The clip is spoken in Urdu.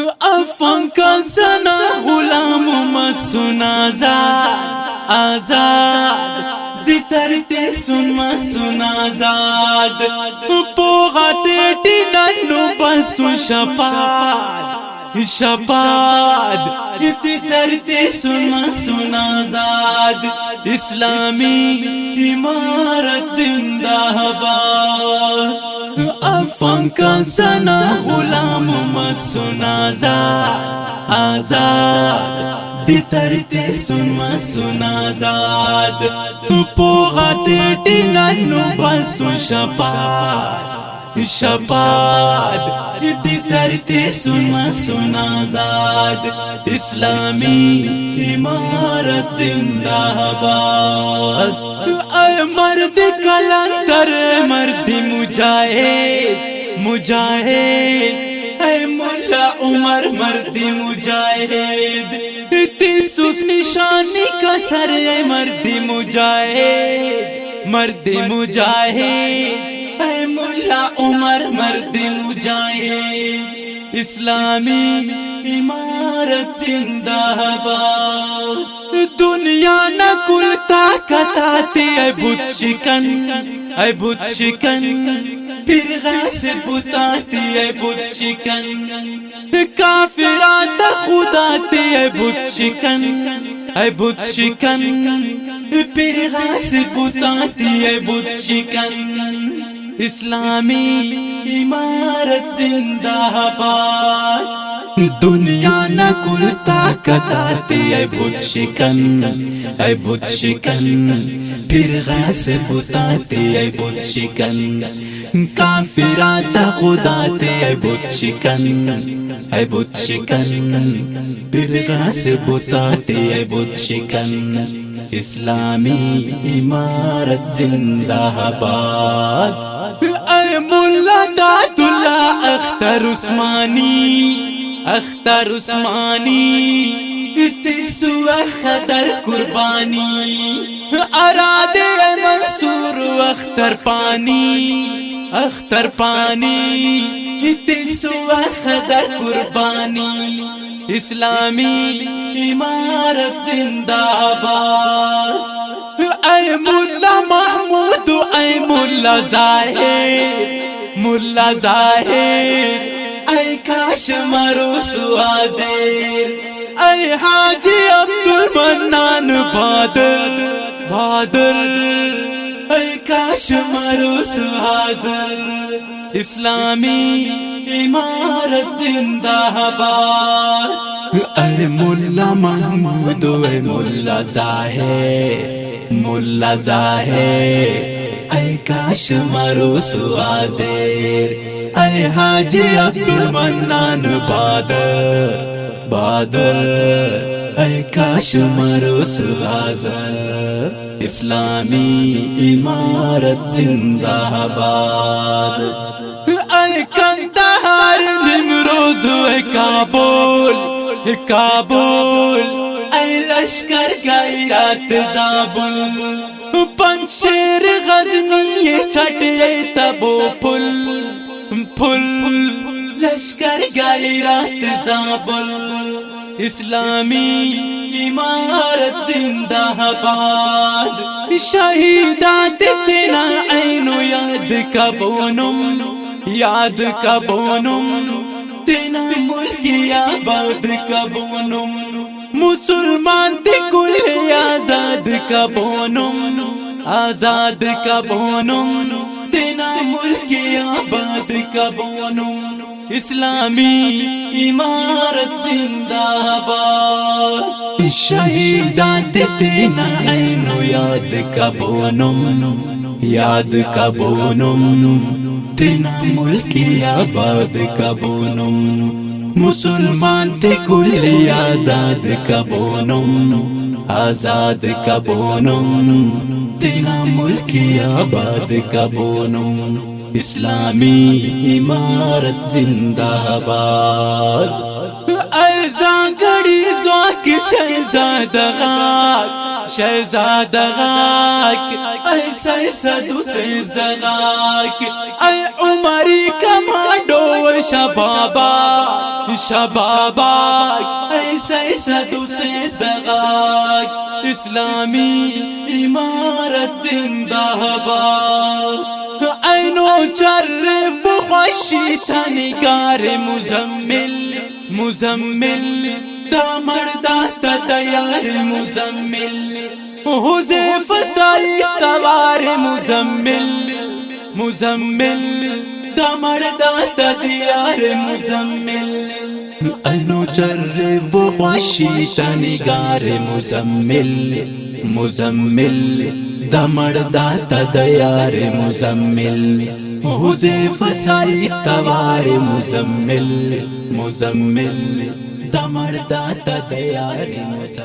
افغان کا زنا غلام مسن آزاد آزاد دی ترتے سن مسن آزاد پوغاتے ٹیننو بسو شپاد شپاد دی ترتے سن مسن آزاد اسلامی امارت زندہ باد افغان کا زنا غلام مسن آزاد آزاد دی ترتے سن مسن آزاد پوغاتے ٹیننو بسو شپاد شپاد دی ترتے سن مسن آزاد اسلامی امارت زندہ باد اے مرد کلندر مرد مجاہد مجاہد اے مولا عمر مرد مجاہد تیسوس نشانی کا سر اے مرد مجاہد مرد مجاہد اے مولا عمر مرد مجاہد اسلامی امارت زندہ باد دنیا نہ کل طاقت آتی اے بت شکن اے بت شکن پھر غیث بتاتی اے بت شکن کافرات خدا تی اے بت شکن اے بت شکن پھر غیث بتاتی اے بت شکن اسلامی امارت زندہ باد دنیا نہ کل طاقت آتی اے بت شکن اے بت شکن پھر غیث بتاتی اے بت شکن کافرات خدا تی اے بت شکن اے بت شکن پھر غیث بتاتی اے بت شکن اسلامی امارت زندہ باد اے مولا داد اللہ اختر عثمانی اختر عثمانی تیسو خدر قربانی ارادے منصور اختر پانی اختر پانی تیسو خدر قربانی اسلامی امارت زندہ باد اے مولا محمود اے مولا ظاہر مولا ظاہر اے کاش مرو سوازیر اے حاجی عبدالمنان بادر بادر اے کاش مرو سوازر اسلامی امارت زندہ باد اے مولا محمود اے مولا ظاہر مولا ظاہر اے کاش مرو سوازیر اے حاجی عبدالمنان بادر بادر اے کاش مرو سوازر اسلامی امارت زندہ باد اے کندہار نمروز اے کابل کابل اے لشکر غیرت زابل پنشیر غزنی چھٹے تبو پل پل لشکر غیرت زابل اسلامی امارت زندہ باد شہیدات تینا عینو یاد کبونم یاد کبونم تینا ملکی آباد کبونم مسلمان تے کل آزاد کبونم آزاد کبونم تینا ملکی آباد کبونم اسلامی امارت زندہ باد شہیدات تینا عینو یاد کبونم یاد کبونم تینا ملکی آباد کبونم مسلمان تے کل آزاد کبونم آزاد کبونم تینا ملکی آباد کبونم اسلامی امارت زندہ باد اے زانگڑی زواک شہزادہ غاک شہزادہ غاک اے سیسد سیزدہ غاک اے عمری کمانڈو شبابا شبابا ایسا ایسا دوسرے دغاگ اسلامی امارت زندہ باد عینو چرف خوشی تنگار مزمل مزمل دا مردہ تا دیار مزمل حذیف سائی توار مزمل مزمل دا مردہ تا دیار مزمل اینو چرف بخوشی تنگار مزمل مزمل دا مردہ تا دیار مزمل حذیف سائی توار مزمل مزمل دا مردہ تا دیار مزمل